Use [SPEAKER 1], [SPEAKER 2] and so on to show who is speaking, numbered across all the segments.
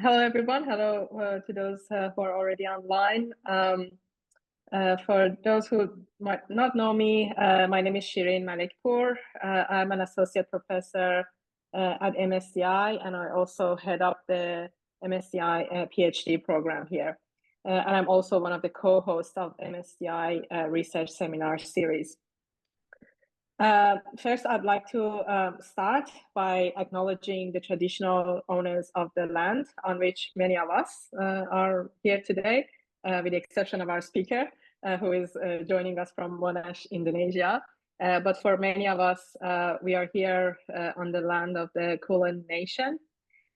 [SPEAKER 1] Hello, everyone. Hello to those who are already online. For those who might not know me, my name is Shireen Malikpour. I'm an associate professor at MSCI, and I also head up the MSCI PhD program here. And I'm also one of the co-hosts of MSCI Research Seminar Series. First, I'd like to start by acknowledging the traditional owners of the land on which many of us are here today, with the exception of our speaker, who is joining us from Monash, Indonesia. But for many of us, we are here on the land of the Kulin Nation.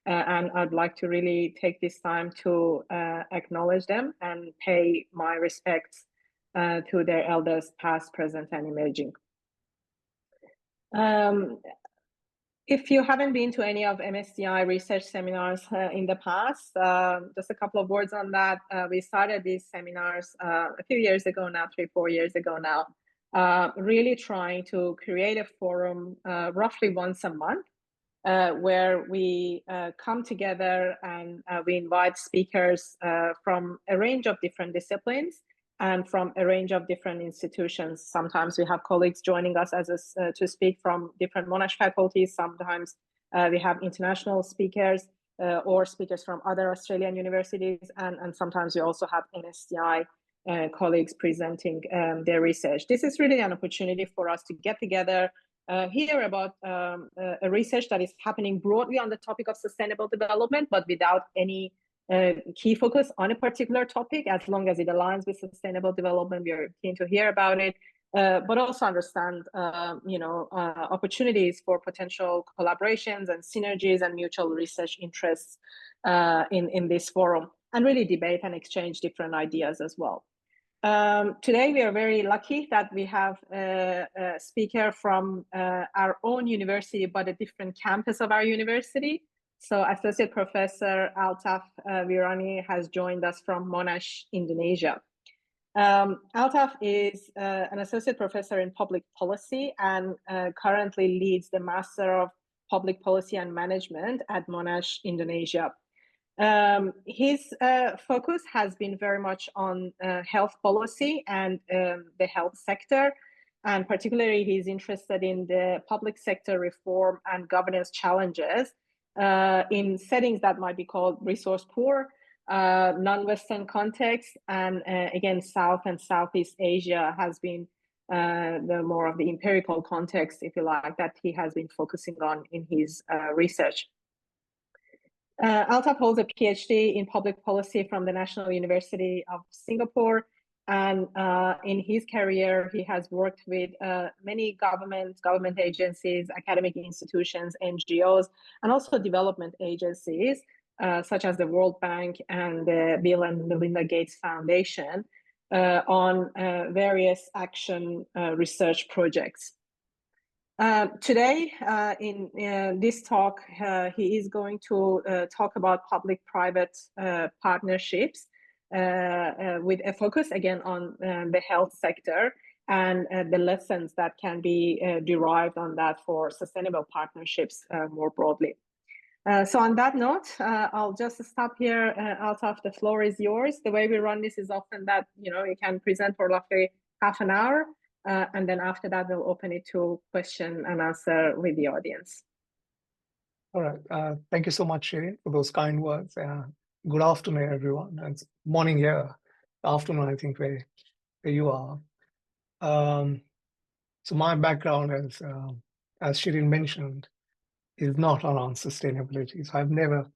[SPEAKER 1] And I'd like to really take this time to acknowledge them and pay my respects to their elders, past, present, and emerging. If you haven't been to any of MSCI research seminars in the past, just a couple of words on that. We started these seminars a few years ago now, 3-4 years ago now, really trying to create a forum roughly once a month where we come together and we invite speakers from a range of different disciplines and from a range of different institutions. Sometimes we have colleagues joining us to speak from different Monash faculties. Sometimes we have international speakers or speakers from other Australian universities. And sometimes we also have MSCI colleagues presenting their research. This is really an opportunity for us to get together, hear about a research that is happening broadly on the topic of sustainable development, but without any key focus on a particular topic. As long as it aligns with sustainable development, we are keen to hear about it, but also understand opportunities for potential collaborations and synergies and mutual research interests in this forum, and really debate and exchange different ideas as well. Today, we are very lucky that we have a speaker from our own university, but a different campus of our university. So Associate Professor Altaf Virani has joined us from Monash, Indonesia. Altaf is an Associate Professor in Public Policy and currently leads the Master of Public Policy and Management at Monash, Indonesia. His focus has been very much on health policy and the health sector, and particularly he's interested in the public sector reform and governance challenges in settings that might be called resource poor, non-Western context, and again, South and Southeast Asia has been the more of the empirical context, if you like, that he has been focusing on in his research. Altaf holds a PhD in public policy from the National University of Singapore. And in his career, he has worked with many government agencies, academic institutions, NGOs, and also development agencies, such as the World Bank and the Bill and Melinda Gates Foundation, on various action research projects. Today, in this talk, he is going to talk about public-private partnerships with a focus again on the health sector and the lessons that can be derived on that for sustainable partnerships more broadly. So on that note, I'll just stop here. Altaf, the floor is yours. The way we run this is often that you can present for roughly half an hour. And then after that, we'll open it to question and answer with the audience.
[SPEAKER 2] All right. Thank you so much, Shireen, for those kind words. Good afternoon, everyone. It's morning here, afternoon, I think, where you are. So my background, as Shireen mentioned, is not around sustainability. So I've never,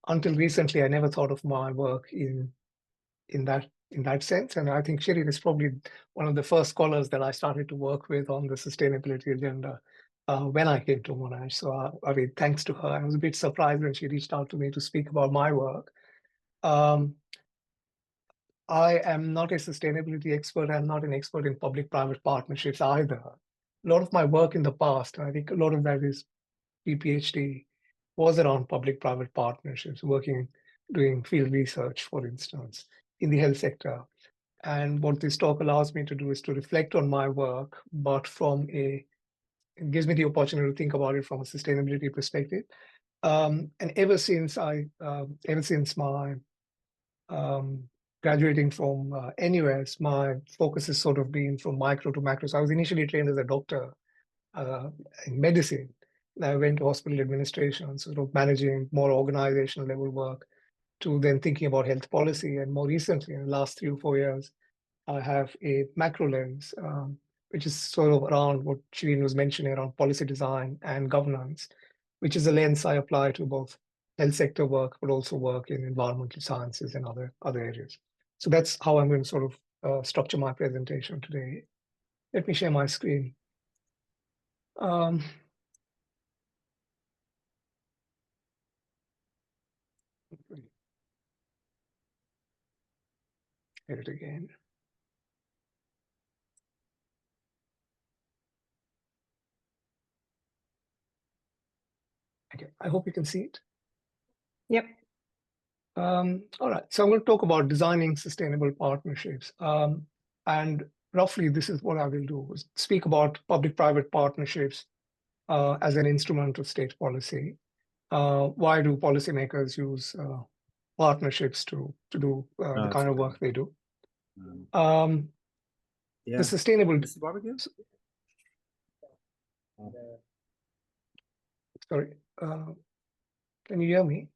[SPEAKER 2] until recently, I never thought of my work in that sense. And I think Shireen is probably one of the first scholars that I started to work with on the sustainability agenda when I came to Monash. So I mean, thanks to her. I was a bit surprised when she reached out to me to speak about my work. I am not a sustainability expert. I'm not an expert in public-private partnerships either. A lot of my work in the past, and I think a lot of that is PhD, was around public-private partnerships, doing field research, for instance, in the health sector. And what this talk allows me to do is to reflect on my work, but it gives me the opportunity to think about it from a sustainability perspective. And ever since my graduating from NUS, my focus has sort of been from micro to macro. So I was initially trained as a doctor in medicine. I went to hospital administration, sort of managing more organizational level work, to then thinking about health policy. And more recently, in the last 3 or 4 years, I have a macro lens, which is sort of around what Shireen was mentioning around policy design and governance, which is a lens I apply to both health sector work, but also work in environmental sciences and other areas. So that's how I'm going to sort of structure my presentation today. Let me share my screen. Hit it again. Okay, I hope you can see it.
[SPEAKER 1] Yep.
[SPEAKER 2] All right, so I'm going to talk about designing sustainable partnerships. And roughly, this is what I will do, is speak about public-private partnerships as an instrument of state policy. Why do policymakers use partnerships to do the kind of work they do? The sustainable... Sorry, can you hear me?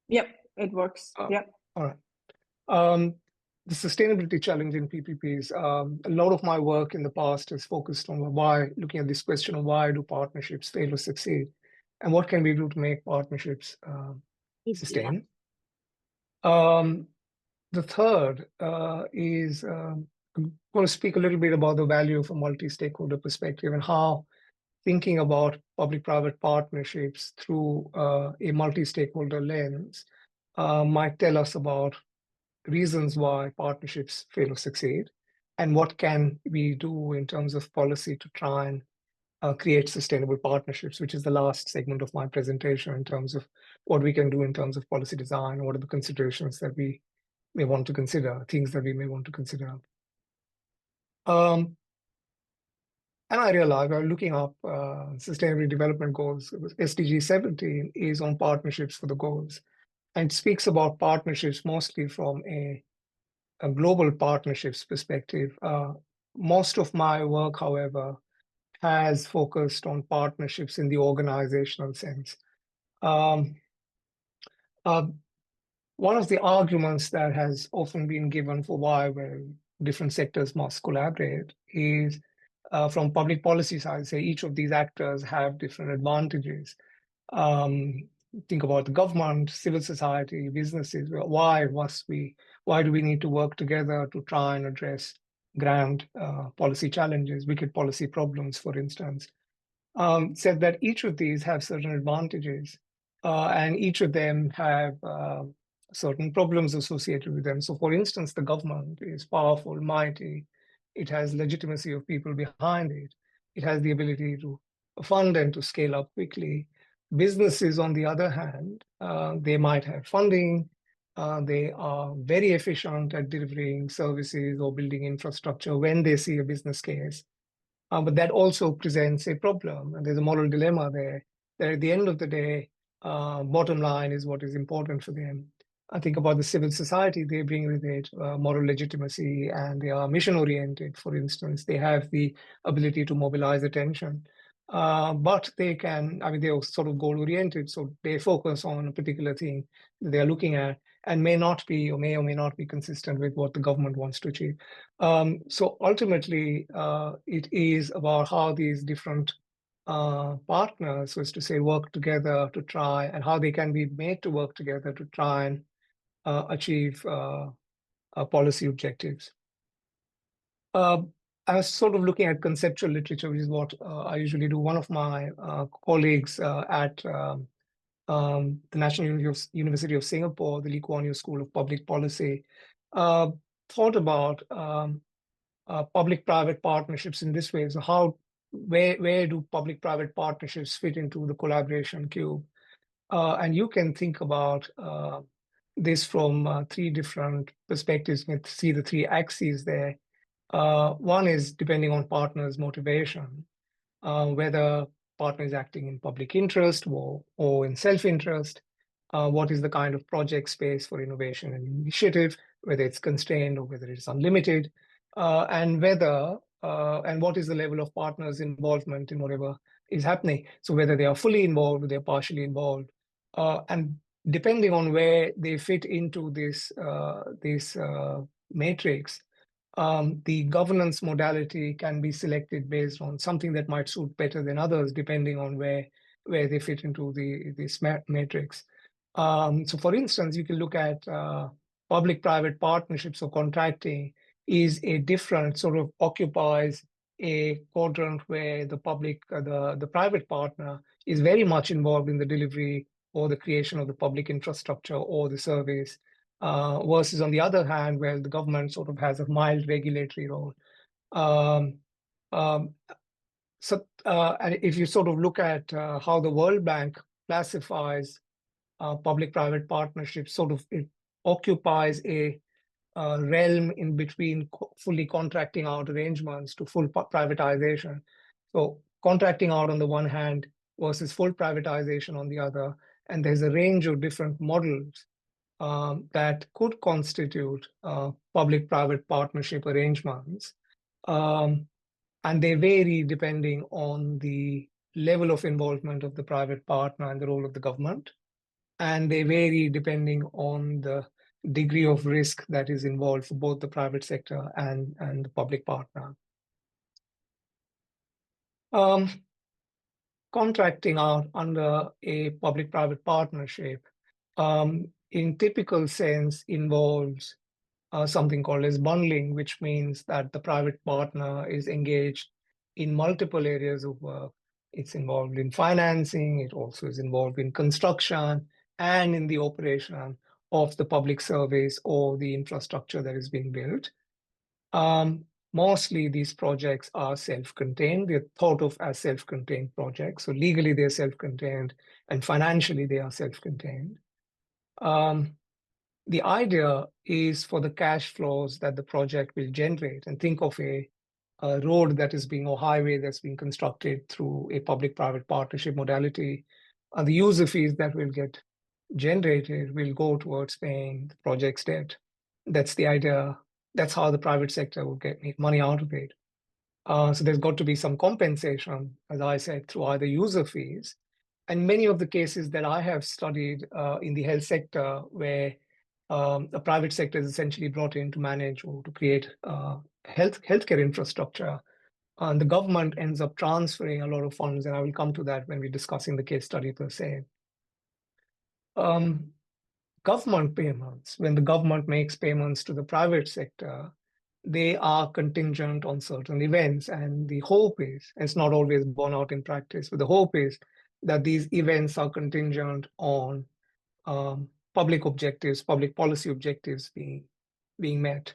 [SPEAKER 1] Yep, it works. Yep.
[SPEAKER 2] All right. The sustainability challenge in PPPs, a lot of my work in the past has focused on looking at this question of why do partnerships fail or succeed, and what can we do to make partnerships sustain. The third is I'm going to speak a little bit about the value of a multi-stakeholder perspective and how thinking about public-private partnerships through a multi-stakeholder lens might tell us about reasons why partnerships fail or succeed, and what can we do in terms of policy to try and create sustainable partnerships, which is the last segment of my presentation in terms of what we can do in terms of policy design, what are the considerations that we may want to consider, things that we may want to consider. And I realized while looking up Sustainable Development Goals, SDG 17 is on partnerships for the goals, and speaks about partnerships mostly from a global partnerships perspective. Most of my work, however, has focused on partnerships in the organizational sense. One of the arguments that has often been given for why different sectors must collaborate is from public policy side, say each of these actors have different advantages. Think about the government, civil society, businesses. Why do we need to work together to try and address grand policy challenges, wicked policy problems, for instance? Said that each of these have certain advantages, and each of them have certain problems associated with them. So, for instance, the government is powerful, mighty. It has legitimacy of people behind it. It has the ability to fund and to scale up quickly. Businesses, on the other hand, they might have funding. They are very efficient at delivering services or building infrastructure when they see a business case. But that also presents a problem, and there's a moral dilemma there. That at the end of the day, bottom line is what is important for them. I think about the civil society, they bring with it moral legitimacy, and they are mission-oriented, for instance. They have the ability to mobilize attention. But they are sort of goal-oriented, so they focus on a particular thing that they are looking at, and may or may not be consistent with what the government wants to achieve. So ultimately, it is about how these different partners, so as to say, work together to try, and how they can be made to work together to try and achieve policy objectives. I was sort of looking at conceptual literature, which is what I usually do. One of my colleagues at the National University of Singapore, the Lee Kuan Yew School of Public Policy, thought about public-private partnerships in this way. So where do public-private partnerships fit into the collaboration cube? And you can think about this from 3 different perspectives. You can see the 3 axes there. One is depending on partners' motivation, whether partner is acting in public interest or in self-interest, what is the kind of project space for innovation and initiative, whether it's constrained or whether it's unlimited, and what is the level of partners' involvement in whatever is happening. So whether they are fully involved or they're partially involved, and depending on where they fit into this matrix, the governance modality can be selected based on something that might suit better than others, depending on where they fit into this matrix. So for instance, you can look at public-private partnerships or contracting is a different sort of occupies a quadrant where the private partner is very much involved in the delivery or the creation of the public infrastructure or the service, versus on the other hand, where the government sort of has a mild regulatory role. Um, um, and if you sort of look at how the World Bank classifies public-private partnerships, sort of it occupies a realm in between fully contracting out arrangements to full privatization. So contracting out on the one hand versus full privatization on the other. And there's a range of different models that could constitute public-private partnership arrangements. And they vary depending on the level of involvement of the private partner and the role of the government. And they vary depending on the degree of risk that is involved for both the private sector and the public partner. Contracting out under a public-private partnership, in typical sense, involves something called as bundling, which means that the private partner is engaged in multiple areas of work. It's involved in financing, it also is involved in construction and in the operation of the public service or the infrastructure that is being built. Mostly these projects are self-contained. They're thought of as self-contained projects. So legally they're self-contained and financially they are self-contained. The idea is for the cash flows that the project will generate, and think of a road that is being, or highway that's being constructed through a public-private partnership modality. The user fees that will get generated will go towards paying the project's debt. That's the idea. That's how the private sector will make money out of it. So there's got to be some compensation, as I said, through either user fees. And many of the cases that I have studied in the health sector, where the private sector is essentially brought in to manage or to create healthcare infrastructure, and the government ends up transferring a lot of funds, and I will come to that when we're discussing the case study per se. Government payments, when the government makes payments to the private sector, they are contingent on certain events. And the hope is, it's not always borne out in practice, but the hope is that these events are contingent on public objectives, public policy objectives being met.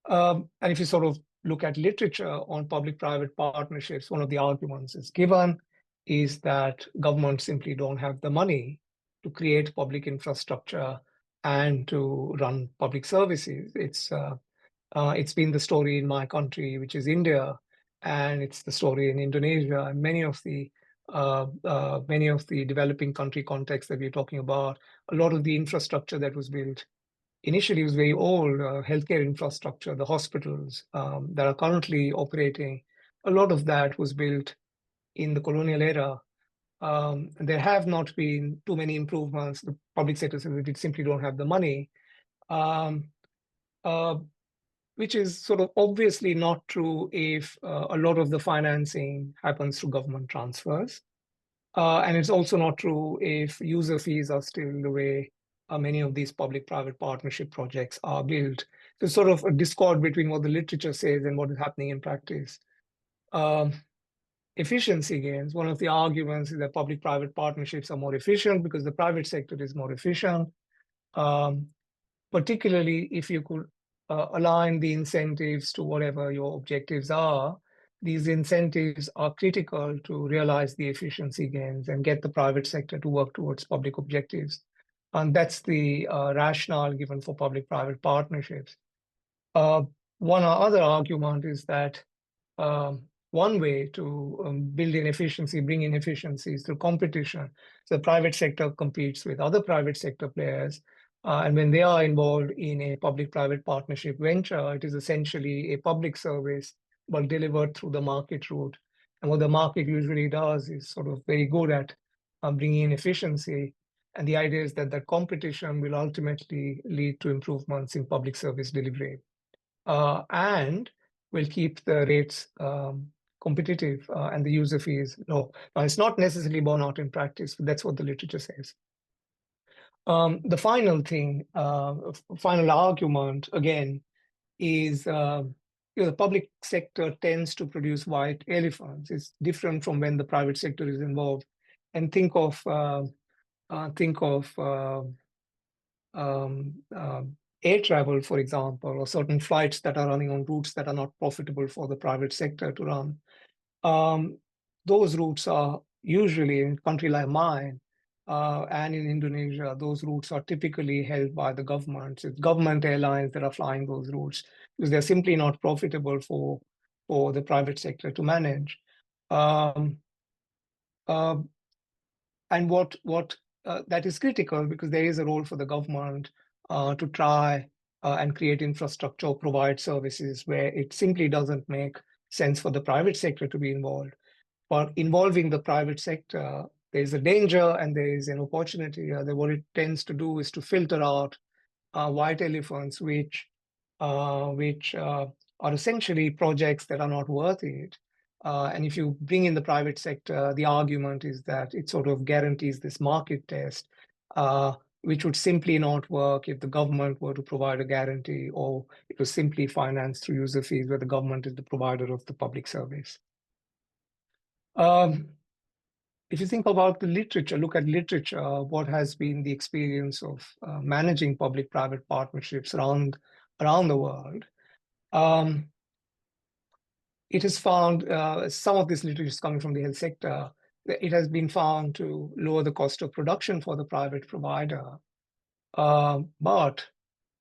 [SPEAKER 2] And if you sort of look at literature on public-private partnerships, one of the arguments is given is that governments simply don't have the money to create public infrastructure and to run public services. It's been the story in my country, which is India, and it's the story in Indonesia, and many of the developing country contexts that we're talking about. A lot of the infrastructure that was built initially was very old, healthcare infrastructure, the hospitals that are currently operating. A lot of that was built in the colonial era. There have not been too many improvements. The public sector says that it simply don't have the money, which is sort of obviously not true if a lot of the financing happens through government transfers. And it's also not true if user fees are still the way many of these public-private partnership projects are built. There's sort of a discord between what the literature says and what is happening in practice. Efficiency gains. One of the arguments is that public-private partnerships are more efficient because the private sector is more efficient, particularly if you could align the incentives to whatever your objectives are. These incentives are critical to realize the efficiency gains and get the private sector to work towards public objectives. And that's the rationale given for public-private partnerships. One other argument is that one way to build in efficiency, bring in efficiencies through competition. So the private sector competes with other private sector players. And when they are involved in a public-private partnership venture, it is essentially a public service, but delivered through the market route. And what the market usually does is sort of very good at bringing in efficiency. And the idea is that competition will ultimately lead to improvements in public service delivery, and will keep the rates competitive and the user fees low. Now, it's not necessarily borne out in practice, but that's what the literature says. The final thing, final argument, again, is the public sector tends to produce white elephants. It's different from when the private sector is involved. And think of air travel, for example, or certain flights that are running on routes that are not profitable for the private sector to run. Those routes are usually, in a country like mine, and in Indonesia, those routes are typically held by the government. It's government airlines that are flying those routes because they're simply not profitable for the private sector to manage. Um, uh, and what that is critical because there is a role for the government to try and create infrastructure or provide services where it simply doesn't make sense for the private sector to be involved. But involving the private sector, there's a danger and there is an opportunity. That what it tends to do is to filter out white elephants, which are essentially projects that are not worth it. And if you bring in the private sector, the argument is that it sort of guarantees this market test, which would simply not work if the government were to provide a guarantee, or it was simply financed through user fees where the government is the provider of the public service. If you think about the literature, look at literature, what has been the experience of managing public-private partnerships around the world. It has found, some of this literature is coming from the health sector, that it has been found to lower the cost of production for the private provider. But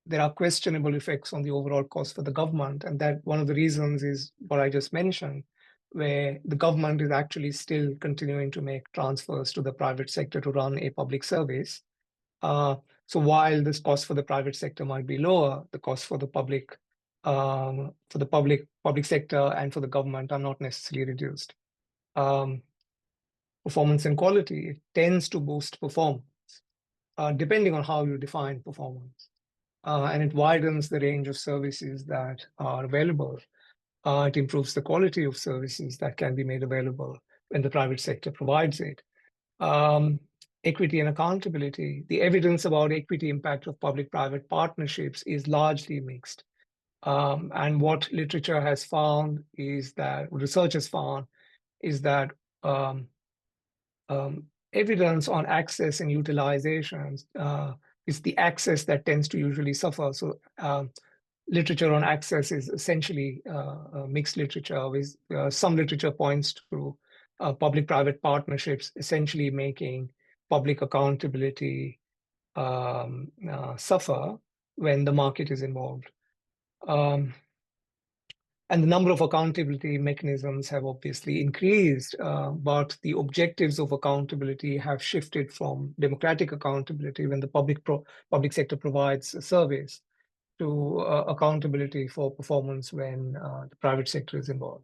[SPEAKER 2] there are questionable effects on the overall cost for the government. And that one of the reasons is what I just mentioned, where the government is actually still continuing to make transfers to the private sector to run a public service. So while this cost for the private sector might be lower, the cost for the public sector and for the government are not necessarily reduced. Performance and quality, it tends to boost performance, depending on how you define performance. And it widens the range of services that are available. It improves the quality of services that can be made available when the private sector provides it. Equity and accountability. The evidence about equity impact of public-private partnerships is largely mixed. And what literature has found is that, research has found, is that evidence on access and utilization is the access that tends to usually suffer. So literature on access is essentially mixed literature, with some literature points to public-private partnerships essentially making public accountability suffer when the market is involved. And the number of accountability mechanisms have obviously increased, but the objectives of accountability have shifted from democratic accountability when the public sector provides a service to accountability for performance when the private sector is involved.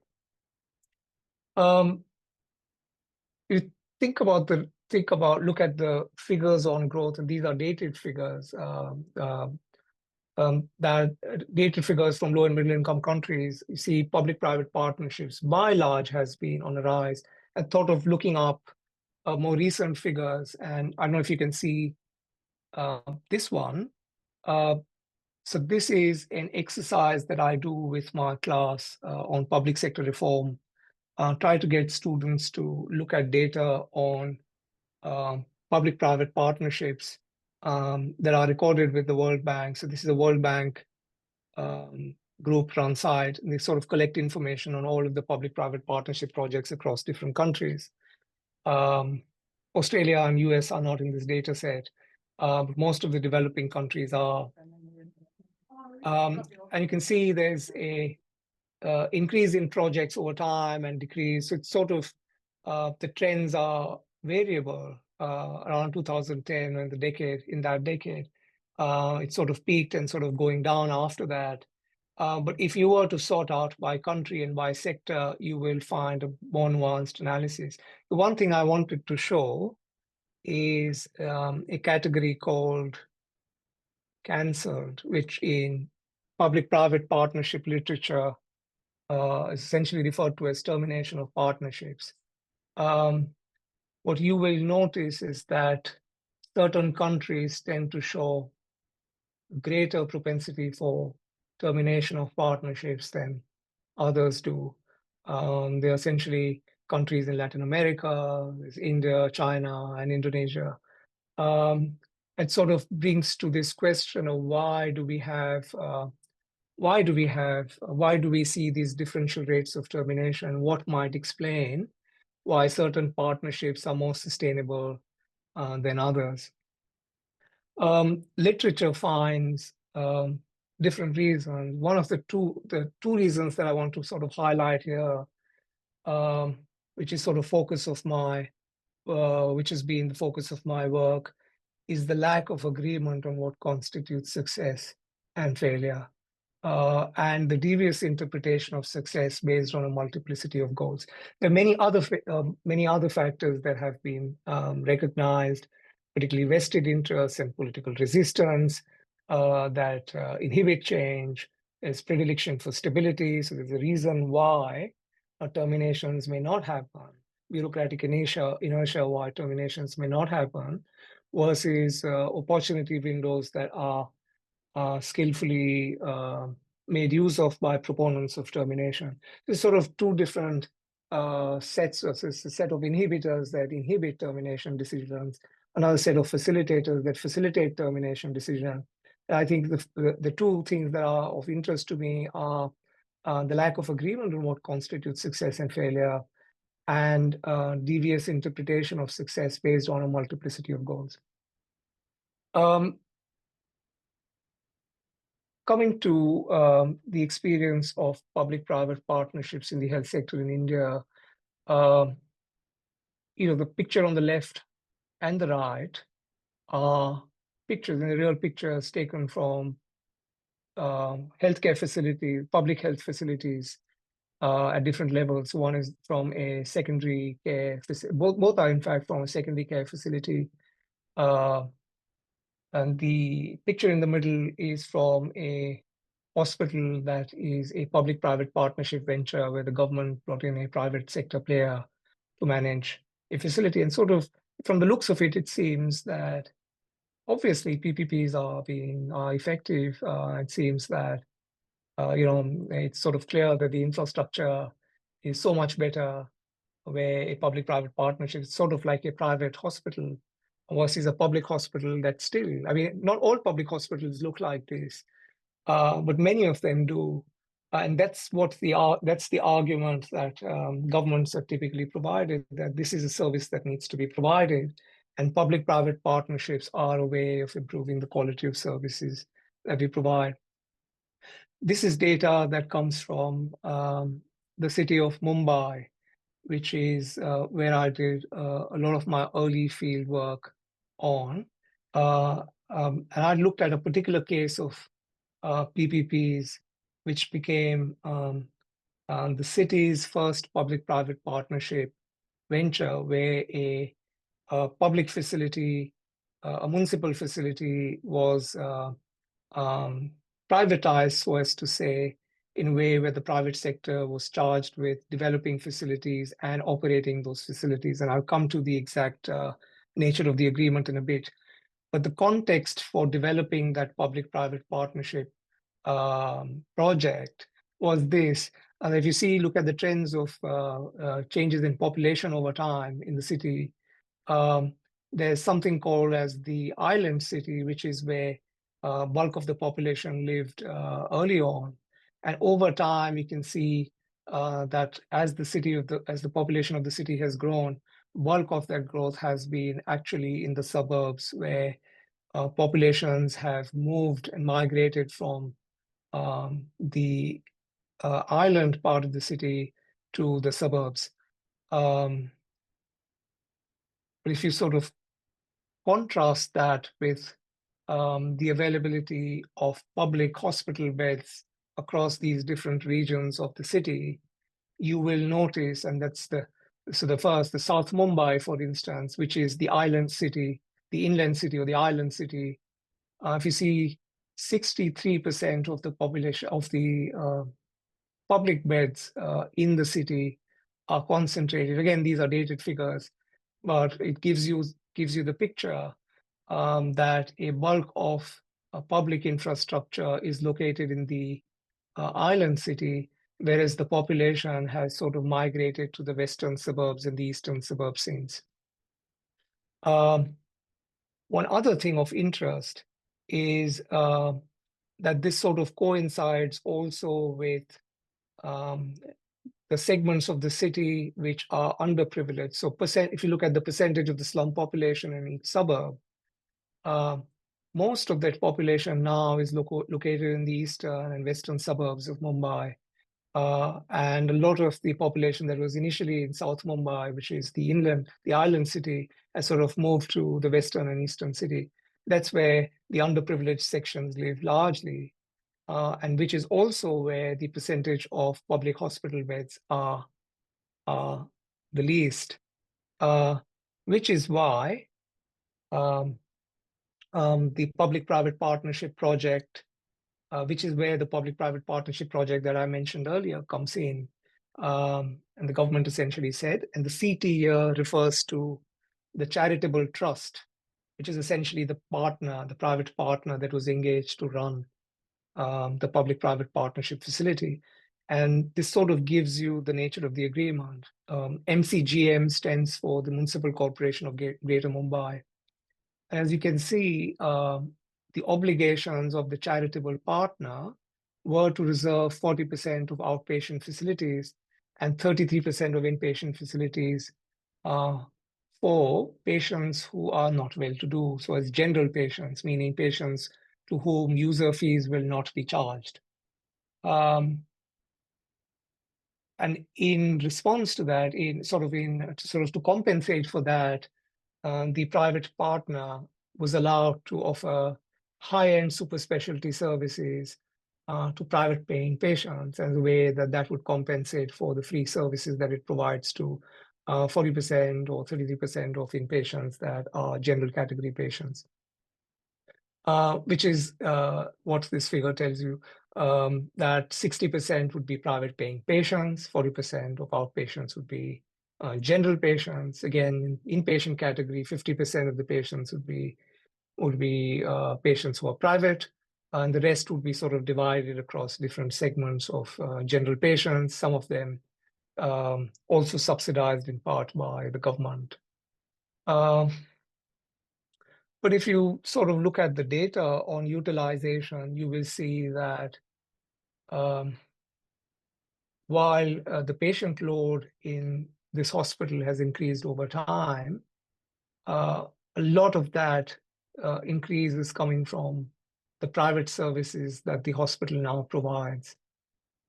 [SPEAKER 2] You look at the figures on growth, and these are dated figures. That dated figures from low and middle income countries. You see public-private partnerships by large has been on a rise. I thought of looking up more recent figures, and I don't know if you can see this one. So this is an exercise that I do with my class on public sector reform. Try to get students to look at data on public-private partnerships that are recorded with the World Bank. So this is a World Bank group run site, and they sort of collect information on all of the public-private partnership projects across different countries. Australia and US are not in this data set, but most of the developing countries are. And you can see there's a increase in projects over time and decrease. So it's sort of the trends are variable. Around 2010, in that decade, it sort of peaked and sort of going down after that. But if you were to sort out by country and by sector, you will find a more nuanced analysis. The one thing I wanted to show is a category called cancelled, which in public-private partnership literature is essentially referred to as termination of partnerships. What you will notice is that certain countries tend to show greater propensity for termination of partnerships than others do. They're essentially countries in Latin America, there's India, China, and Indonesia. It sort of brings to this question of why do we see these differential rates of termination? What might explain why certain partnerships are more sustainable than others? Literature finds different reasons. One of the two reasons that I want to sort of highlight here, which is sort of which has been the focus of my work, is the lack of agreement on what constitutes success and failure, and the devious interpretation of success based on a multiplicity of goals. There are many other factors that have been recognized, particularly vested interests and political resistance that inhibit change. There's predilection for stability, so there's a reason why terminations may not happen. Bureaucratic inertia why terminations may not happen, versus opportunity windows that are skillfully made use of by proponents of termination. There's sort of two different sets. So it's a set of inhibitors that inhibit termination decisions, another set of facilitators that facilitate termination decision. I think the two things that are of interest to me are the lack of agreement on what constitutes success and failure, and devious interpretation of success based on a multiplicity of goals. Coming to the experience of public-private partnerships in the health sector in India, the picture on the left and the right are pictures, and the real pictures taken from healthcare facilities, public health facilities at different levels. One is from a secondary care facility. Both are in fact from a secondary care facility. And the picture in the middle is from a hospital that is a public-private partnership venture where the government brought in a private sector player to manage a facility. And sort of from the looks of it, it seems that obviously PPPs are effective. It seems that it's sort of clear that the infrastructure is so much better where a public-private partnership is sort of like a private hospital versus a public hospital that still, I mean, not all public hospitals look like this, but many of them do. And that's the argument that governments are typically provided, that this is a service that needs to be provided. And public-private partnerships are a way of improving the quality of services that we provide. This is data that comes from the city of Mumbai, which is where I did a lot of my early field work on. And I looked at a particular case of PPPs, which became the city's first public-private partnership venture, where a public facility, a municipal facility, was privatized, so as to say, in a way where the private sector was charged with developing facilities and operating those facilities. And I'll come to the exact nature of the agreement in a bit. But the context for developing that public-private partnership project was this. And if you look at the trends of changes in population over time in the city, there's something called as the island city, which is where bulk of the population lived early on. And over time, you can see that as the population of the city has grown, bulk of that growth has been actually in the suburbs, where populations have moved and migrated from the island part of the city to the suburbs. But if you sort of contrast that with the availability of public hospital beds across these different regions of the city, you will notice, and that's the South Mumbai, for instance, which is the island city, the inland city or the island city. If you see 63% of the population of the public beds in the city are concentrated. Again, these are dated figures, but it gives you the picture that a bulk of public infrastructure is located in the island city, whereas the population has sort of migrated to the western suburbs and the eastern suburb scenes. One other thing of interest is that this sort of coincides also with the segments of the city which are underprivileged. So if you look at the percentage of the slum population in each suburb, most of that population now is located in the eastern and western suburbs of Mumbai. And a lot of the population that was initially in South Mumbai, which is the island city, has sort of moved to the western and eastern city. That's where the underprivileged sections live largely, and which is also where the percentage of public hospital beds are the least, which is why the public-private partnership project, which is where the public-private partnership project that I mentioned earlier comes in. And the government essentially said, and the CT here refers to the charitable trust, which is essentially the private partner that was engaged to run the public-private partnership facility. And this sort of gives you the nature of the agreement. MCGM stands for the Municipal Corporation of Greater Mumbai. As you can see, the obligations of the charitable partner were to reserve 40% of outpatient facilities and 33% of inpatient facilities for patients who are not well-to-do. So as general patients, meaning patients to whom user fees will not be charged. And in response to that, to compensate for that, the private partner was allowed to offer high-end super specialty services to private paying patients in a way that would compensate for the free services that it provides to 40% or 33% of inpatients that are general category patients. Which is what this figure tells you, that 60% would be private paying patients, 40% of outpatients would be general patients. Again, inpatient category, 50% of the patients would be patients who are private, and the rest would be sort of divided across different segments of general patients, some of them also subsidized in part by the government. But if you sort of look at the data on utilization, you will see that while the patient load in this hospital has increased over time, a lot of that increase is coming from the private services that the hospital now provides.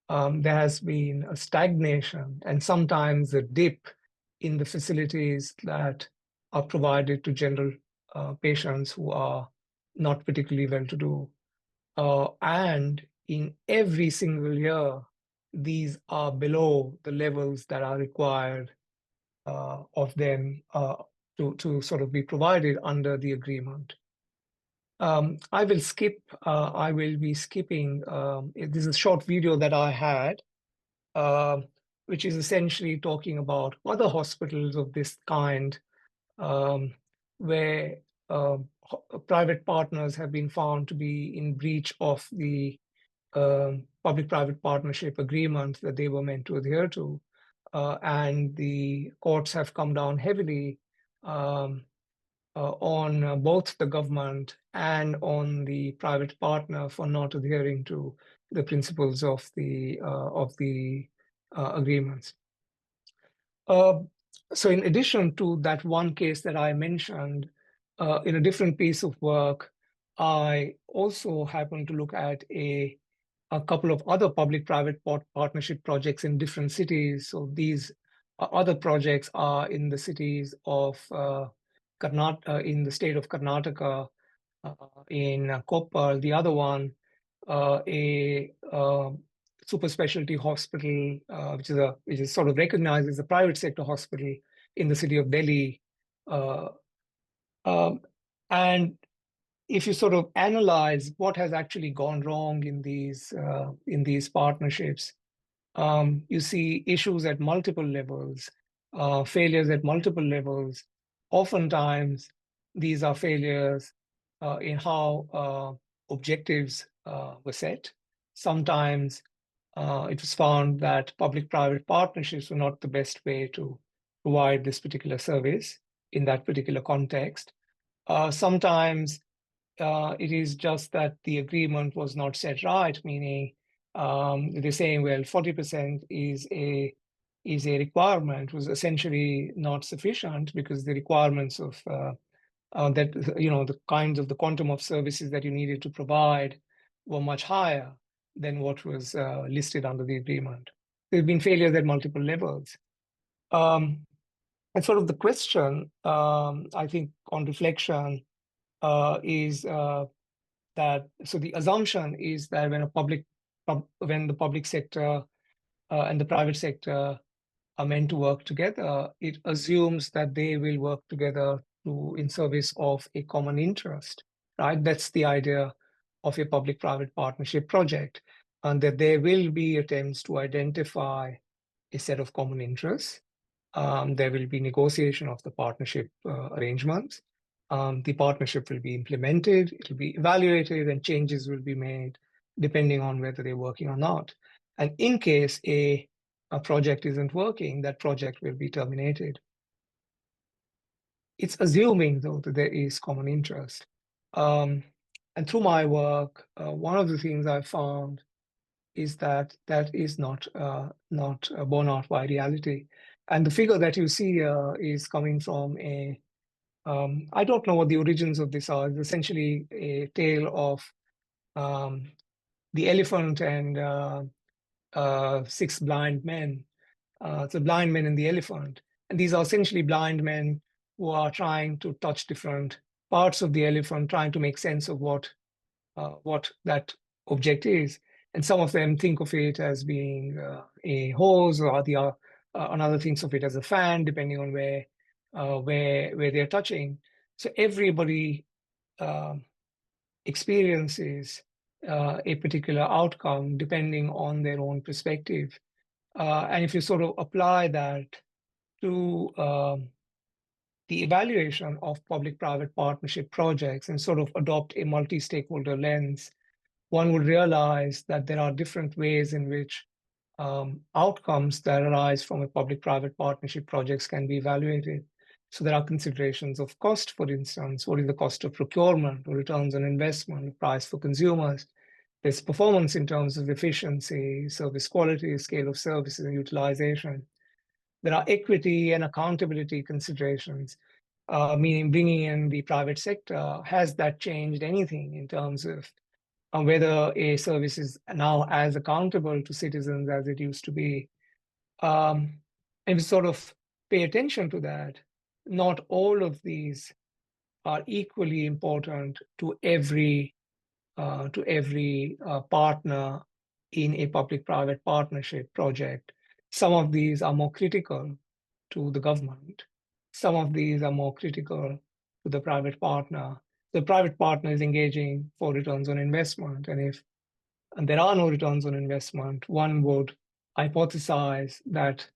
[SPEAKER 2] There has been a stagnation and sometimes a dip in the facilities that are provided to general patients who are not particularly well-to-do. And in every single year, these are below the levels that are required of them to sort of be provided under the agreement. I will be skipping, this is a short video that I had, which is essentially talking about other hospitals of this kind, where private partners have been found to be in breach of the public-private partnership agreement that they were meant to adhere to. And the courts have come down heavily on both the government and on the private partner for not adhering to the principles of the agreements. So in addition to that one case that I mentioned, in a different piece of work, I also happened to look at a a couple of other public-private partnership projects in different cities. So these other projects are in the cities of in the state of Karnataka, in Koppal. The other one, a super specialty hospital, which is sort of recognized as a private sector hospital in the city of Delhi. Uh, um, and if you sort of analyze what has actually gone wrong in these partnerships, you see issues at multiple levels, failures at multiple levels. Oftentimes, these are failures in how objectives were set. Sometimes it was found that public-private partnerships were not the best way to provide this particular service in that particular context. Sometimes it is just that the agreement was not set right, meaning they're saying, well, 40% is a requirement, was essentially not sufficient because the requirements of that, the kinds of the quantum of services that you needed to provide were much higher than what was listed under the agreement. There have been failures at multiple levels. And sort of the question, I think, on reflection is that, so the assumption is that when the public sector and the private sector are meant to work together, it assumes that they will work together in service of a common interest, right? That's the idea of a public-private partnership project, and that there will be attempts to identify a set of common interests. There will be negotiation of the partnership arrangements. The partnership will be implemented, it will be evaluated, and changes will be made depending on whether they're working or not. And in case a project isn't working, that project will be terminated. It's assuming, though, that there is common interest. And through my work, one of the things I found is that that is not borne out by reality. And the figure that you see is coming from I don't know what the origins of this are. It's essentially a tale of the elephant and 6 blind men. The blind men and the elephant. And these are essentially blind men who are trying to touch different parts of the elephant, trying to make sense of what that object is. And some of them think of it as being a hose, or another thinks of it as a fan, depending on where they're touching. So everybody experiences a particular outcome depending on their own perspective. And if you sort of apply that to the evaluation of public-private partnership projects and sort of adopt a multi-stakeholder lens, one would realize that there are different ways in which outcomes that arise from a public-private partnership projects can be evaluated. So there are considerations of cost, for instance. What is the cost of procurement, or returns on investment, the price for consumers? There's performance in terms of efficiency, service quality, scale of services, and utilization. There are equity and accountability considerations, meaning bringing in the private sector. Has that changed anything in terms of whether a service is now as accountable to citizens as it used to be? And we sort of pay attention to that. Not all of these are equally important to every partner in a public-private partnership project. Some of these are more critical to the government. Some of these are more critical to the private partner. The private partner is engaging for returns on investment, and if there are no returns on investment, one would hypothesize that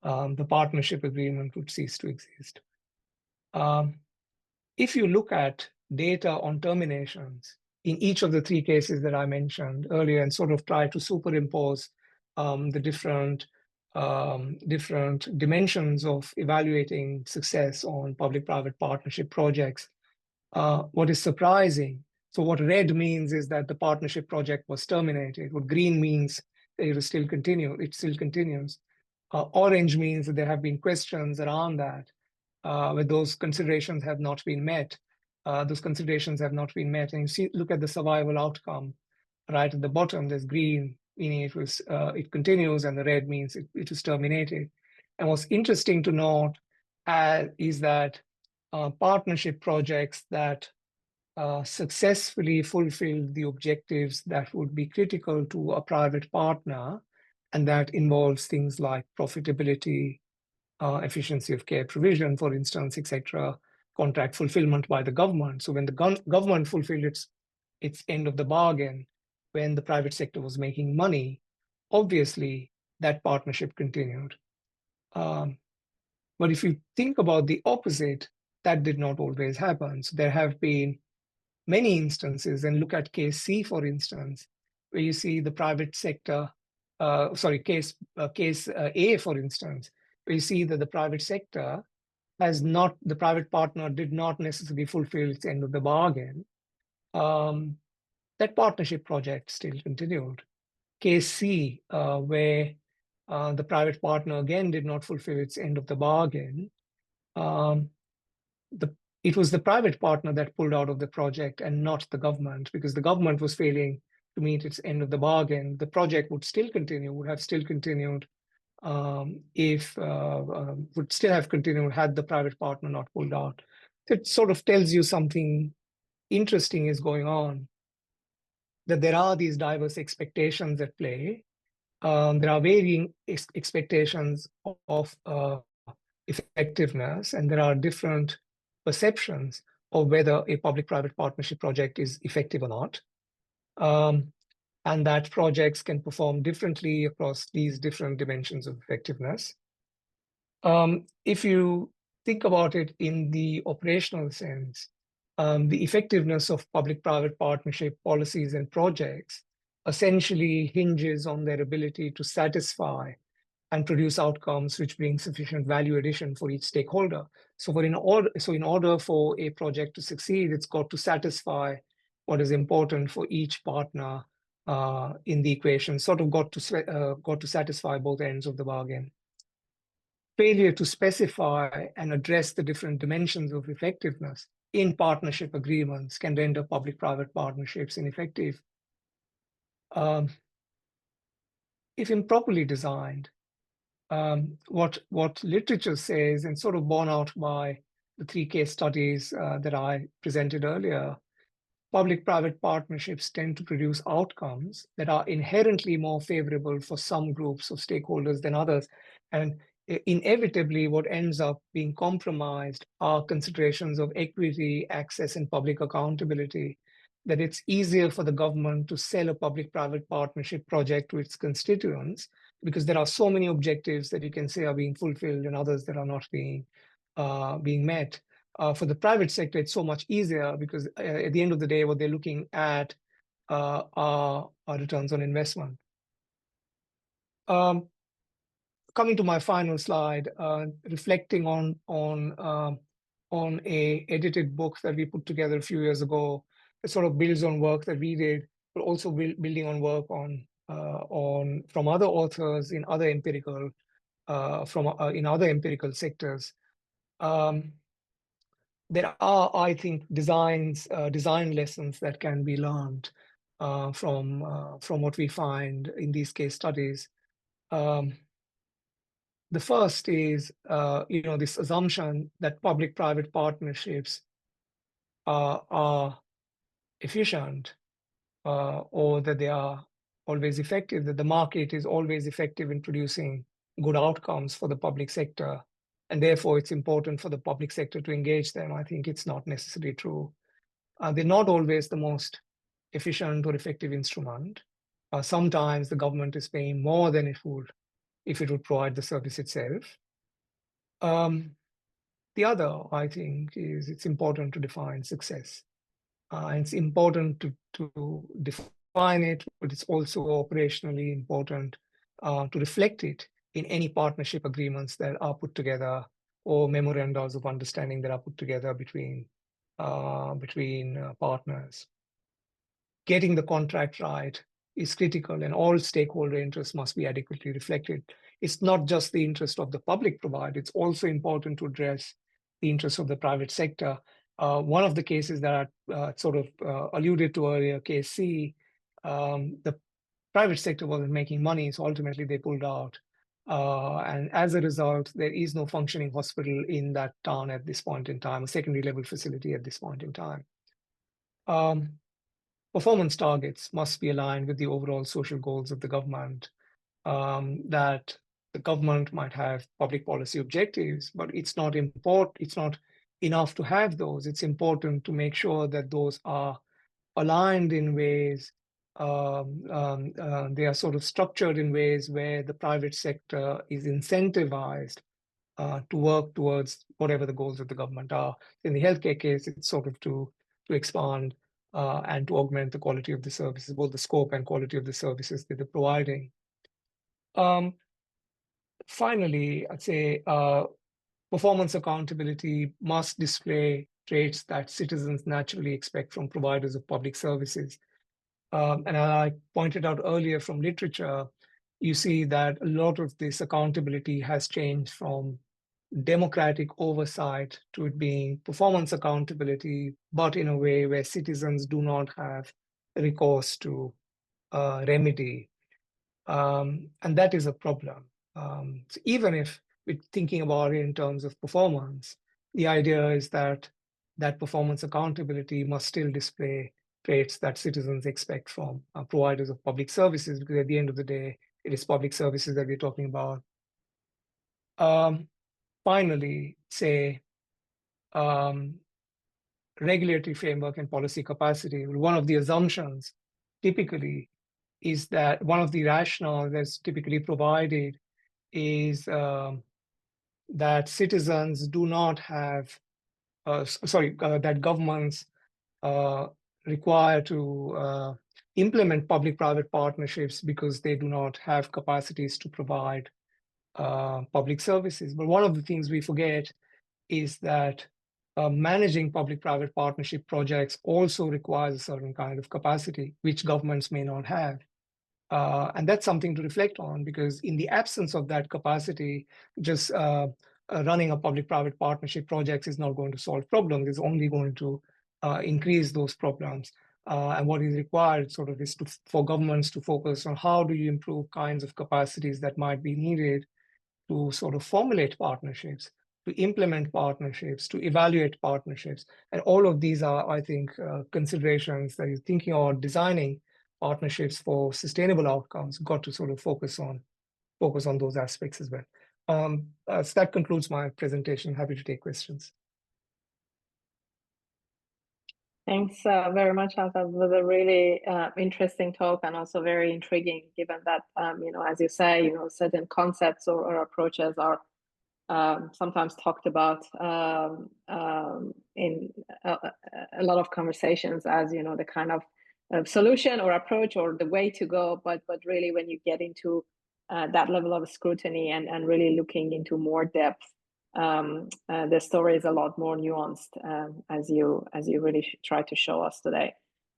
[SPEAKER 2] the partnership agreement would cease to exist. If you look at data on terminations in each of the 3 cases that I mentioned earlier and sort of try to superimpose the different dimensions of evaluating success on public-private partnership projects, what is surprising, so what red means is that the partnership project was terminated. What green means it still continues. Orange means that there have been questions around that, where those considerations have not been met. And you look at the survival outcome. right at the bottom, there's green, meaning it continues, and the red means it was terminated. And what's interesting to note is that partnership projects that successfully fulfill the objectives that would be critical to a private partner, and that involves things like profitability, efficiency of care provision, for instance, etc., contract fulfillment by the government. So when the government fulfilled its end of the bargain, when the private sector was making money, obviously that partnership continued. But if you think about the opposite, that did not always happen. So there have been many instances, and look at case C, for instance, where you see the private sector, case A, for instance, where you see that the private sector the private partner did not necessarily fulfill its end of the bargain. That partnership project still continued. Case C, where the private partner again did not fulfill its end of the bargain, it was the private partner that pulled out of the project and not the government, because the government was failing to meet its end of the bargain. The project would have still continued would still have continued had the private partner not pulled out. It sort of tells you something interesting is going on, that there are these diverse expectations at play. There are varying expectations of effectiveness, and there are different perceptions of whether a public-private partnership project is effective or not. And that projects can perform differently across these different dimensions of effectiveness. If you think about it in the operational sense, the effectiveness of public-private partnership policies and projects essentially hinges on their ability to satisfy and produce outcomes which bring sufficient value addition for each stakeholder. So in order for a project to succeed, it's got to satisfy what is important for each partner in the equation, sort of got to satisfy both ends of the bargain. Failure to specify and address the different dimensions of effectiveness in partnership agreements can render public-private partnerships ineffective. If improperly designed, what literature says, and sort of borne out by the 3 case studies that I presented earlier, public-private partnerships tend to produce outcomes that are inherently more favorable for some groups of stakeholders than others. And inevitably, what ends up being compromised are considerations of equity, access, and public accountability. That it's easier for the government to sell a public-private partnership project to its constituents because there are so many objectives that you can say are being fulfilled and others that are not being met. For the private sector, it's so much easier because at the end of the day, what they're looking at are returns on investment. Coming to my final slide, reflecting on a edited book that we put together a few years ago, it sort of builds on work that we did, but also building on work from other authors in other empirical sectors. There are, I think, design lessons that can be learned from what we find in these case studies. The first is, this assumption that public-private partnerships are efficient or that they are always effective, that the market is always effective in producing good outcomes for the public sector, and therefore it's important for the public sector to engage them. I think it's not necessarily true. They're not always the most efficient or effective instrument. Sometimes the government is paying more than it would if it would provide the service itself. The other, I think, is it's important to define success. It's important to define it, but it's also operationally important to reflect it in any partnership agreements that are put together or memorandums of understanding that are put together between partners. Getting the contract right is critical, and all stakeholder interests must be adequately reflected. It's not just the interest of the public provider, it's also important to address the interests of the private sector. One of the cases that I alluded to earlier, case C, The private sector wasn't making money, so ultimately they pulled out. And as a result, there is no functioning hospital in that town at this point in time, a secondary level facility at this point in time. Performance targets must be aligned with the overall social goals of the government. That the government might have public policy objectives, but it's not enough to have those. It's important to make sure that those are aligned in ways, they are sort of structured in ways where the private sector is incentivized to work towards whatever the goals of the government are. In the healthcare case, it's sort of to expand and to augment the quality of the services, both the scope and quality of the services that they're providing. Finally, I'd say performance accountability must display traits that citizens naturally expect from providers of public services. And as I pointed out earlier from literature, you see that a lot of this accountability has changed from democratic oversight to it being performance accountability, but in a way where citizens do not have recourse to remedy. And that is a problem. So even if we're thinking about it in terms of performance, the idea is that that performance accountability must still display traits that citizens expect from providers of public services, because at the end of the day, it is public services that we're talking about. Finally, say regulatory framework and policy capacity. One of the assumptions typically is that one of the rationales that's typically provided is that citizens do not have, that governments require to implement public-private partnerships because they do not have capacities to provide public services. But one of the things we forget is that managing public-private partnership projects also requires a certain kind of capacity, which governments may not have. And that's something to reflect on, because in the absence of that capacity, just running a public-private partnership projects is not going to solve problems. It's only going to increase those problems. And what is required sort of is for governments to focus on how do you improve kinds of capacities that might be needed to sort of formulate partnerships, to implement partnerships, to evaluate partnerships. And all of these are, I think, considerations that you're thinking about designing partnerships for sustainable outcomes, got to sort of focus on those aspects as well. So that concludes my presentation. Happy to take questions.
[SPEAKER 1] Thanks very much, Altaf. It was a really interesting talk, and also very intriguing, given that, as you say, certain concepts or approaches are sometimes talked about in a lot of conversations as, the kind of solution or approach or the way to go. But really, when you get into that level of scrutiny and really looking into more depth, the story is a lot more nuanced, as you really try to show us today.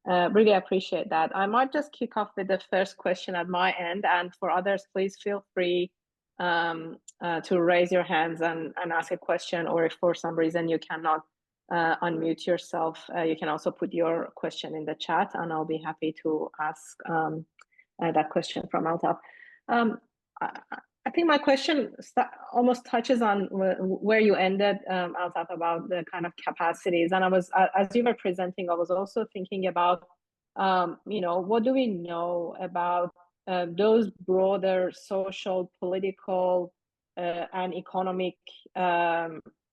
[SPEAKER 1] Really appreciate that. I might just kick off with the first question at my end, and for others, please feel free to raise your hands and ask a question, or if for some reason you cannot unmute yourself, you can also put your question in the chat, and I'll be happy to ask that question from Altaf. I think my question almost touches on where you ended, Altaf, about the kind of capacities. And I was, as you were presenting, I was also thinking about, what do we know about those broader social, political, and economic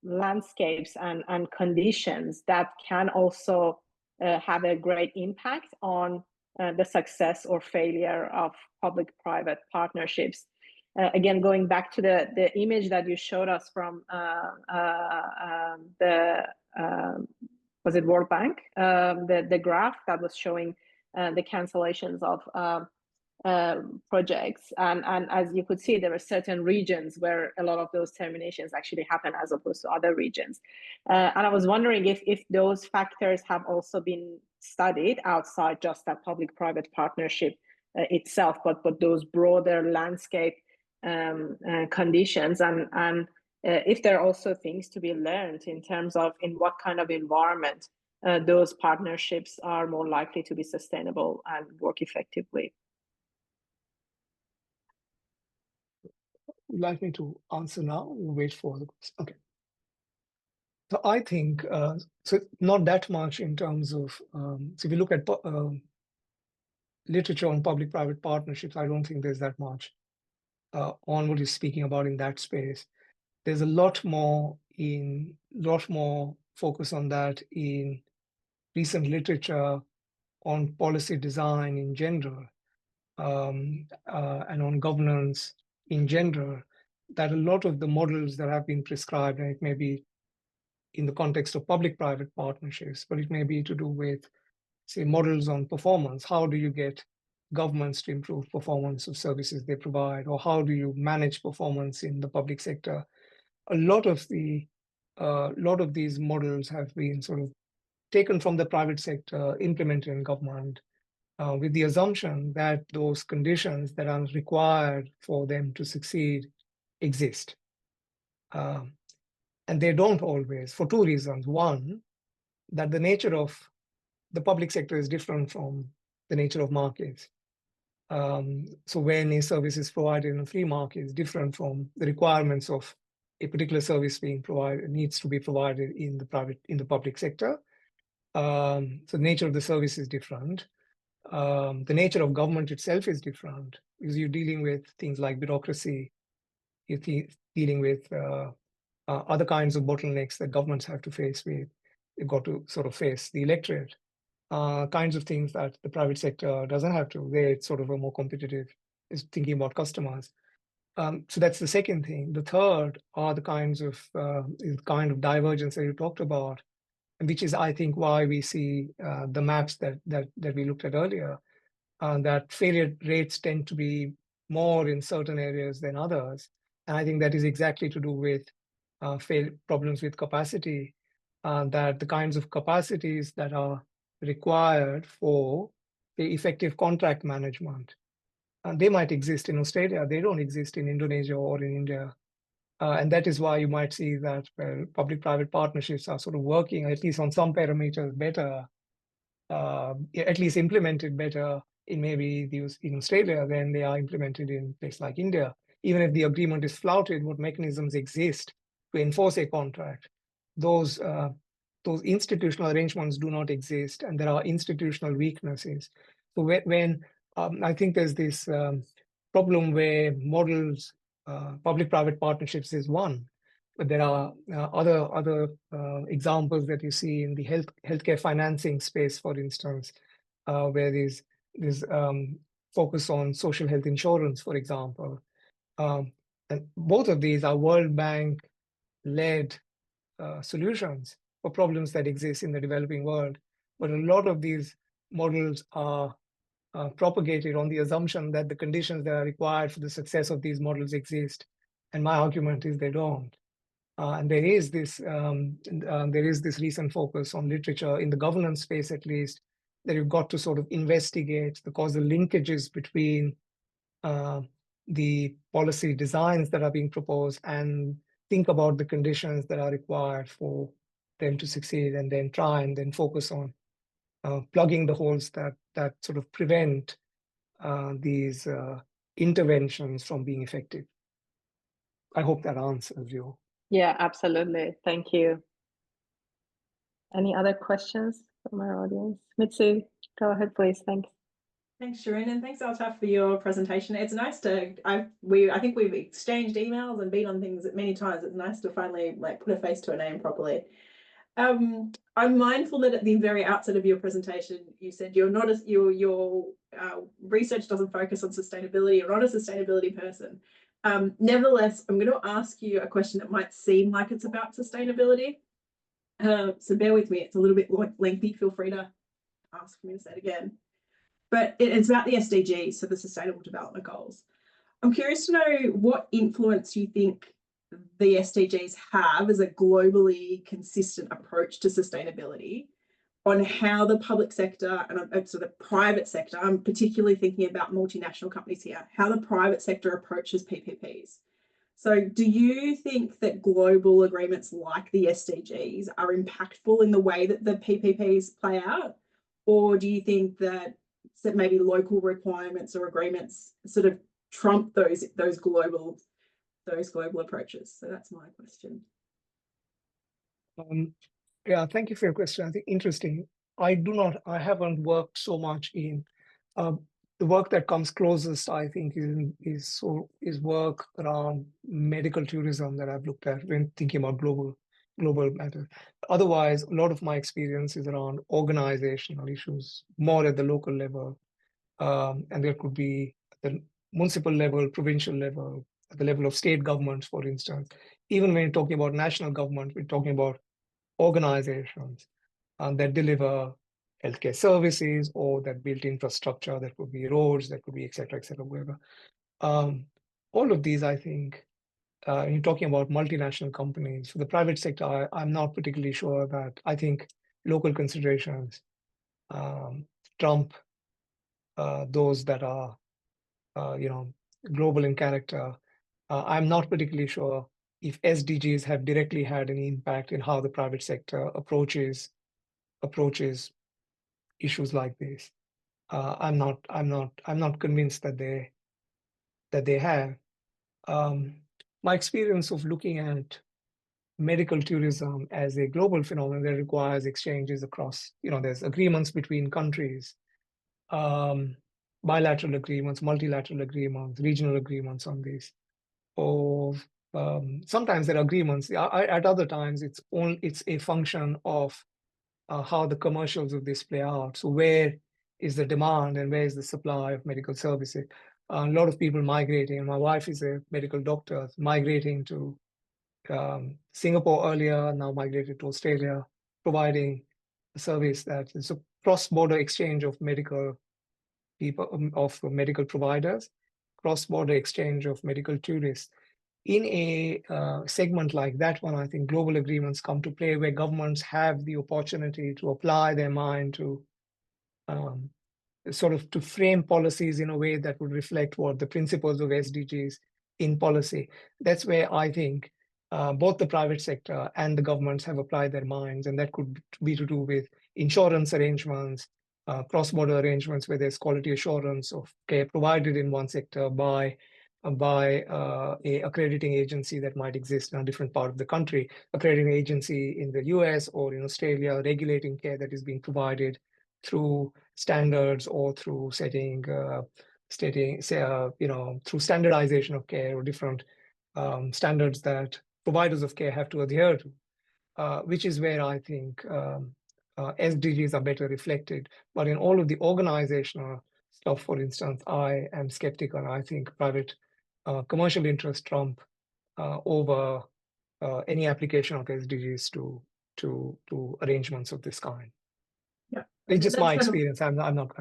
[SPEAKER 1] landscapes and conditions that can also have a great impact on the success or failure of public-private partnerships. Again, going back to the image that you showed us from was it World Bank? The graph that was showing the cancellations of projects, and as you could see, there were certain regions where a lot of those terminations actually happen as opposed to other regions. And I was wondering if those factors have also been studied outside just that public-private partnership itself, but those broader landscape conditions, and if there are also things to be learned in terms of in what kind of environment those partnerships are more likely to be sustainable and work effectively.
[SPEAKER 2] Would you like me to answer now or wait for the question? Okay. So I think, so not that much in terms of, so if you look at literature on public-private partnerships, I don't think there's that much on what you're speaking about in that space. There's a lot more focus on that in recent literature on policy design in general, and on governance in general, that a lot of the models that have been prescribed, and it may be in the context of public-private partnerships, but it may be to do with, say, models on performance. How do you get governments to improve performance of services they provide, or how do you manage performance in the public sector? A lot of these models have been sort of taken from the private sector, implemented in government, with the assumption that those conditions that are required for them to succeed exist. And they don't always, for two reasons. One, that the nature of the public sector is different from the nature of markets. So when a service is provided in a free market is different from the requirements of a particular service being provided, needs to be provided in the public sector. So the nature of the service is different. The nature of government itself is different because you're dealing with things like bureaucracy, you're dealing with other kinds of bottlenecks that governments have to face with. They've got to sort of face the electorate, kinds of things that the private sector doesn't have to. They're sort of a more competitive, is thinking about customers. So that's the second thing. The third are the kind of divergence that you talked about, and which is, I think, why we see the maps that we looked at earlier, that failure rates tend to be more in certain areas than others. And I think that is exactly to do with problems with capacity, that the kinds of capacities that are required for the effective contract management, they might exist in Australia. They don't exist in Indonesia or in India. And that is why you might see that public-private partnerships are sort of working, at least on some parameters, better, at least implemented better in maybe in Australia than they are implemented in places like India. Even if the agreement is flouted, what mechanisms exist to enforce a contract? Those institutional arrangements do not exist, and there are institutional weaknesses. So when I think there's this problem where models, public-private partnerships is one, but there are other examples that you see in the healthcare financing space, for instance, where there's focus on social health insurance, for example. And both of these are World Bank-led solutions for problems that exist in the developing world. But a lot of these models are propagated on the assumption that the conditions that are required for the success of these models exist. And my argument is they don't. And there is this recent focus on literature in the governance space, at least, that you've got to sort of investigate the causal linkages between the policy designs that are being proposed and think about the conditions that are required for them to succeed, and then try and then focus on plugging the holes that sort of prevent these interventions from being effective. I hope that answers you.
[SPEAKER 1] Yeah, absolutely. Thank you. Any other questions from our audience? Mitsu, go ahead, please. Thanks.
[SPEAKER 3] Thanks, Shirin, and thanks, Altaf, for your presentation. It's nice to, I think we've exchanged emails and been on things many times. It's nice to finally put a face to a name properly. I'm mindful that at the very outset of your presentation, you said your research doesn't focus on sustainability. You're not a sustainability person. Nevertheless, I'm going to ask you a question that might seem like it's about sustainability. So bear with me. It's a little bit lengthy. Feel free to ask me to say it again. But it's about the SDGs, so the Sustainable Development Goals. I'm curious to know what influence you think the SDGs have as a globally consistent approach to sustainability on how the public sector and sort of private sector, I'm particularly thinking about multinational companies here, how the private sector approaches PPPs. So do you think that global agreements like the SDGs are impactful in the way that the PPPs play out? Or do you think that maybe local requirements or agreements sort of trump those global approaches? So that's my question.
[SPEAKER 2] Yeah, thank you for your question. I think interesting. I haven't worked so much in the work that comes closest, I think, is work around medical tourism that I've looked at when thinking about global matters. Otherwise, a lot of my experience is around organizational issues, more at the local level. And there could be at the municipal level, provincial level, at the level of state governments, for instance. Even when you're talking about national government, we're talking about organizations that deliver healthcare services or that built infrastructure, that could be roads, that could be et cetera, whatever. All of these, I think, you're talking about multinational companies. For the private sector, I'm not particularly sure that. I think local considerations trump those that are, global in character. I'm not particularly sure if SDGs have directly had any impact in how the private sector approaches issues like this. I'm not convinced that they have. My experience of looking at medical tourism as a global phenomenon that requires exchanges across, there's agreements between countries, bilateral agreements, multilateral agreements, regional agreements on this. Or sometimes there are agreements. At other times, it's a function of how the commercials of this play out. So where is the demand and where is the supply of medical services? A lot of people migrating. My wife is a medical doctor, migrating to Singapore earlier, now migrated to Australia, providing a service that is a cross-border exchange of medical people, of medical providers, cross-border exchange of medical tourists. In a segment like that one, I think global agreements come to play where governments have the opportunity to apply their mind to sort of to frame policies in a way that would reflect what the principles of SDGs in policy. That's where I think both the private sector and the governments have applied their minds, and that could be to do with insurance arrangements, cross-border arrangements where there's quality assurance of care provided in one sector by a accrediting agency that might exist in a different part of the country, accrediting agency in the US or in Australia, regulating care that is being provided through standards or through through standardization of care or different standards that providers of care have to adhere to, which is where I think SDGs are better reflected. But in all of the organizational stuff, for instance, I am skeptical. I think private commercial interests trump over any application of SDGs to arrangements of this kind.
[SPEAKER 3] Yeah,
[SPEAKER 2] it's just my experience. I'm not.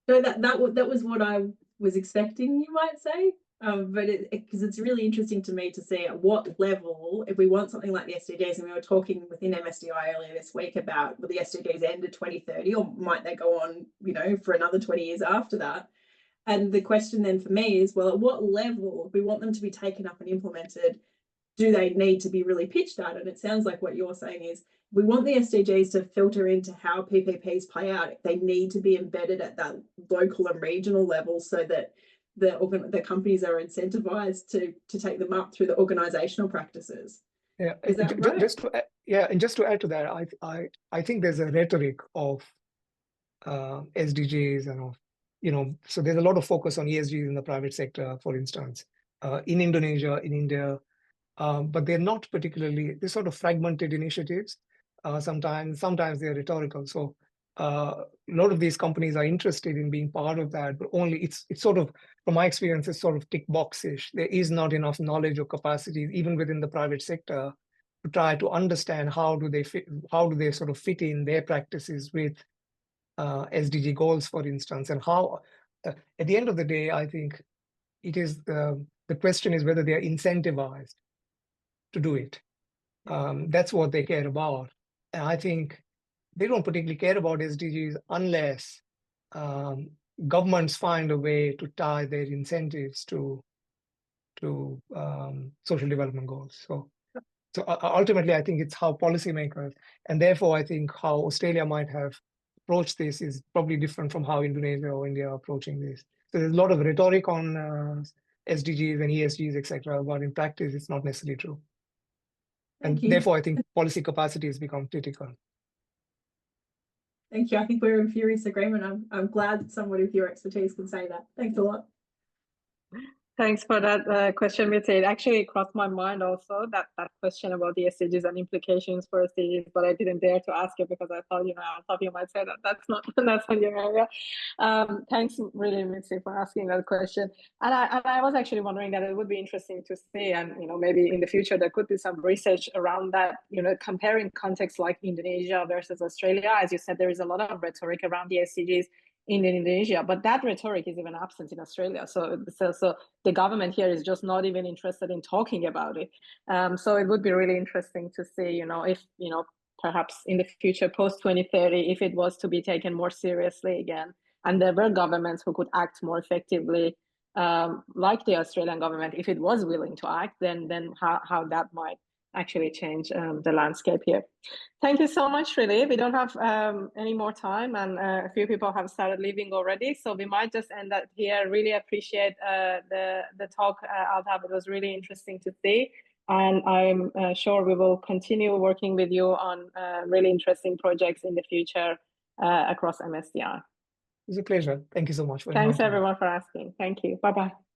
[SPEAKER 3] So that was what I was expecting, you might say. But because it's really interesting to me to see at what level, if we want something like the SDGs, and we were talking within MSDI earlier this week about will the SDGs end at 2030, or might they go on, for another 20 years after that? And the question then for me is, well, at what level, if we want them to be taken up and implemented, do they need to be really pitched at? And it sounds like what you're saying is we want the SDGs to filter into how PPPs play out. They need to be embedded at that local and regional level so that the companies are incentivized to take them up through the organizational practices.
[SPEAKER 2] Yeah,
[SPEAKER 3] is that right?
[SPEAKER 2] And just to add to that, I think there's a rhetoric of SDGs and of, so there's a lot of focus on ESGs in the private sector, for instance, in Indonesia, in India, but they're not particularly, they're sort of fragmented initiatives. Sometimes they're rhetorical. So a lot of these companies are interested in being part of that, but only it's sort of, from my experience, it's sort of tick boxish. There is not enough knowledge or capacity, even within the private sector, to try to understand how do they sort of fit in their practices with SDG goals, for instance, and how, at the end of the day, I think it is the question is whether they are incentivized to do it. That's what they care about. And I think they don't particularly care about SDGs unless governments find a way to tie their incentives to to social development goals. So ultimately, I think it's how policymakers, and therefore I think how Australia might have approached this is probably different from how Indonesia or India are approaching this. So there's a lot of rhetoric on SDGs and ESGs, etc., but in practice, it's not necessarily true.
[SPEAKER 3] Thank
[SPEAKER 2] And
[SPEAKER 3] you.
[SPEAKER 2] therefore, I think policy capacity has become critical.
[SPEAKER 3] Thank you. I think we're in furious agreement. I'm glad that someone with your expertise can say that. Thanks a lot.
[SPEAKER 1] Thanks for that question, Mitzi. It actually crossed my mind also, that question about the SDGs and implications for SDGs, but I didn't dare to ask it because I thought, I thought you might say that that's not your area. Thanks really, Mitzi, for asking that question. And I was actually wondering that it would be interesting to see, and maybe in the future there could be some research around that, comparing contexts like Indonesia versus Australia. As you said, there is a lot of rhetoric around the SDGs in Indonesia, but that rhetoric is even absent in Australia. So the government here is just not even interested in talking about it. So it would be really interesting to see, if, perhaps in the future, post 2030, if it was to be taken more seriously again, and there were governments who could act more effectively, like the Australian government, if it was willing to act, then how that might actually change the landscape here. Thank you so much, really. We don't have any more time, and a few people have started leaving already, so we might just end that here. Really appreciate the talk, Altaf. It was really interesting to see, and I'm sure we will continue working with you on really interesting projects in the future across MSDI.
[SPEAKER 2] It's a pleasure. Thank you so much.
[SPEAKER 1] Thanks everyone for asking. Thank you. Bye-bye.